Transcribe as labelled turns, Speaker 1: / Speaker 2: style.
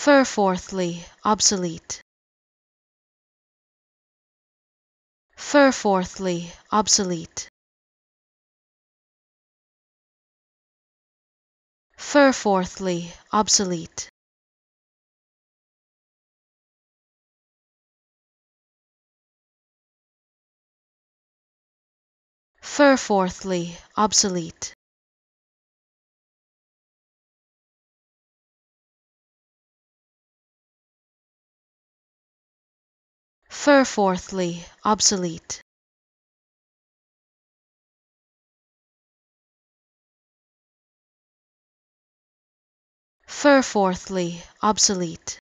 Speaker 1: Ferforthly, obsolete. Ferforthly, obsolete. Ferforthly, obsolete. Ferforthly, obsolete. Ferforthly, obsolete. Ferforthly, obsolete.